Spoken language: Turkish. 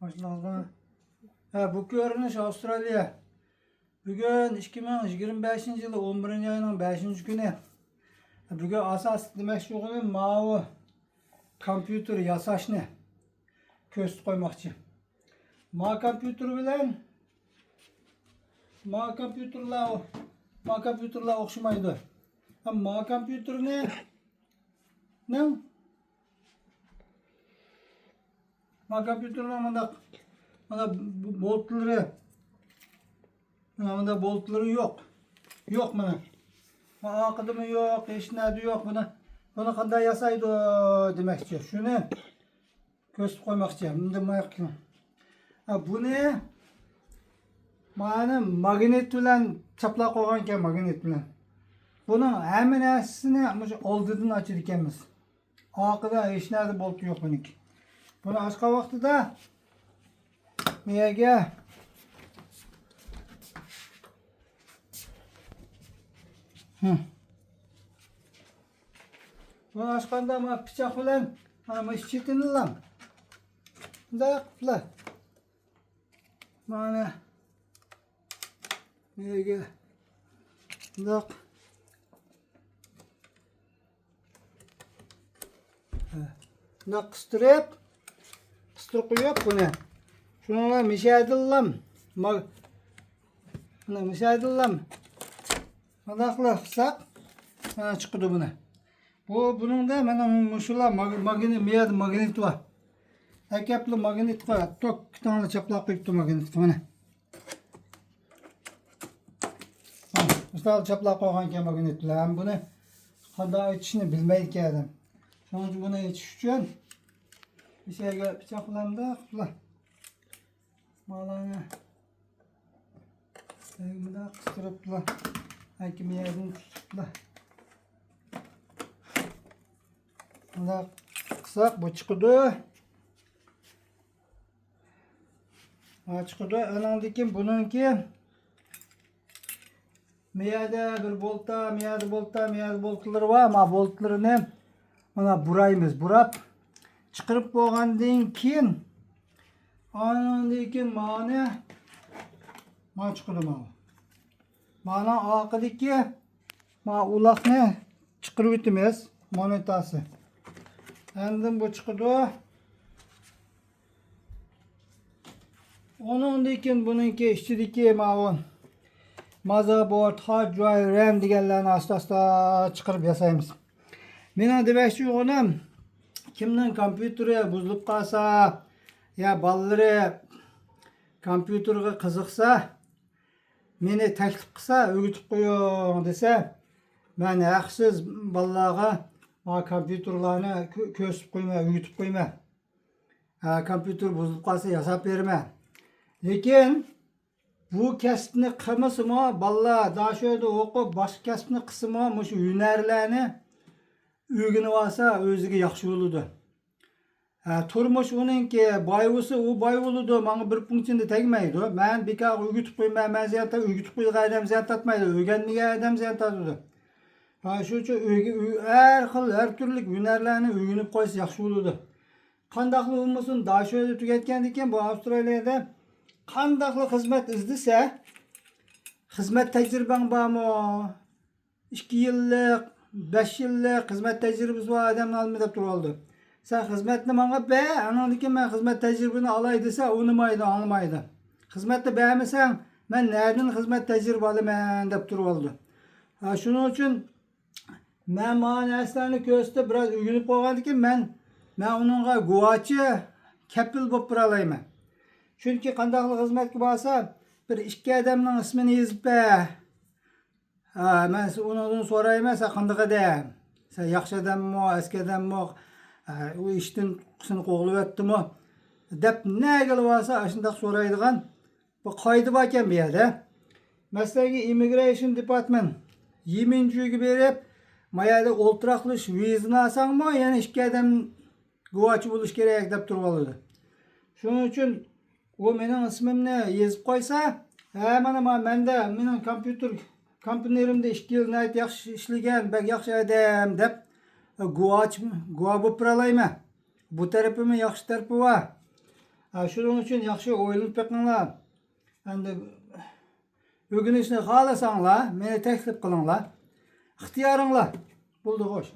Başlanğıç. Bu görünüş Avustralya. Bugün 2025 yılı 11. ayının 5. günü. Bugün asas demek yo'g'ini mavi kompüter yasashni ko'z qo'ymoqchi. Ma kompüterlar o'xshamaydi. Ma kompüterni mana boltları yok. Yok mana. Aqidimi yo'q, hech narsa yo'q. Buni qanday yasaydi demoqchi. Shuni ko'rsatib qo'ymoqchi. Buni mana magnet bilan chaplab qo'ygan ekan, magnet bilan. Buning hamma narsasini o'sha oldidan ochar ekanmiz. Oqida hech narsa bolt yo'q buniki. Buni ochgan vaqtida miyaga Bunu açqanda mana pichoq bilan mana chetini ham bunday qilib mana miyaga bunday qistirib qo'yib buni. Shunga mishaydilam. Mana mishaydilam. Mana qilsak mana chiqdi buni. Buningda mana mushular magnet var. Akapli magnet var. Tok ikki tane chaplab qo'yibdi magnet mana. Ustoz chaplab qo'ygan ekan magnetlar. Buni qanday aytishni bilmaydi ekan adam. Shuning uchun buni aytish uchun ishga pichoqlamda qilib malani bunday qistiriblar. Hakimiyatini tutiblar. Bunday qilsak bu chiqdi. Chiqdi. Anandan keyin buningki miyada bir boltlar var. Ma boltlarini mana buraymiz. Burab chiqarib bo'lgandan keyin mana chiqdi mana. Mana oqidagi mana uloqni chiqarib o'tamiz monetasi. Endi bu chiqdi. Ondan keyin buningki ichidagi mana motherboard, hard drive, RAM deganlarni asta-asta chiqarib yasaymiz. Meni demoqchi o'g'lim, kimning kompyuteri buzilib qolsa, ya bolalari kompyuterga qiziqsa, meni taklif qilsa, o'rgatib qo'ying desa, men haqsiz bolalarga kompyuterlarni ko'rsatib qo'yma, o'rgatib qo'yma. Kompyuter buzilib qolsa yasab berma. Lekin bu kasbni qilmasimi, bolalar dashoda o'qib, boshqa kasbni qilsimi, shu hunarlarni o'rganib olsa, o'ziga yaxshi bo'ladi. Turmush uningki boy bo'lsa, u boy bo'ladi. Menga bir punktini tegmaydi. Men bekor o'rgatib qo'yman, men ziyatda o'rgatib qo'ygan odam ziyat tatmaydi, o'rganmagan odam ziyat tatadi. Shuning uchun har turli hunarlarni o'rganib qo'ysa yaxshi bo'ladi. Qandaqli bo'lmasin, dashoda tugatgandan keyin bu Avstraliyada qandaqli xizmat izlasa, xizmat tajribang bormi? 2 yillik, 5 yillik xizmat tajribasi bor odamni olma deb turib oldi. Sen xizmatni menga ber, andan keyin men xizmat tajribasini olay desa, unimaydi, olmaydi. Xizmatni bermasang, men nereden xizmat tajriba olaman deb turib oldi. Shuning uchun men mana narsalarni ko'rsatib, biroz o'rganib qo'ygandan keyin men uningga guvochi, kafil bo'lib tura olayman. Chunki qandaqli xizmatga borsa, bir ikki odamning ismini yozib ber. Men undan so'rayman, sen qanday odam? Sen yaxshi odammi, eski odammi? U ishdan qisini qo'g'ilib o'tdimi? Deb nega bo'lsa, shunday so'raydigan bu qoida bor ekan bu yerda. Masalan, Immigration Department yeminchiga berib, mayada o'ltiraqlish vizani olsangmi, yana ikki odam guvochi bo'lish kerak deb turib oladi. Shuning uchun u mening ismimni yozib qo'ysa, mana menda mening kompyuterimda 2 yil yaxshi ishlagan, bak yaxshi odam deb guvoh bo'lib tura olayman. Bu tarafimi yaxshi tarafi bor. Şunun için yaxşı oylanıp bakыңlar. Endi ögünüşni xalasaňlar, meni teklip kılыңlar. İhtiyarıňlar. Buldu hoş.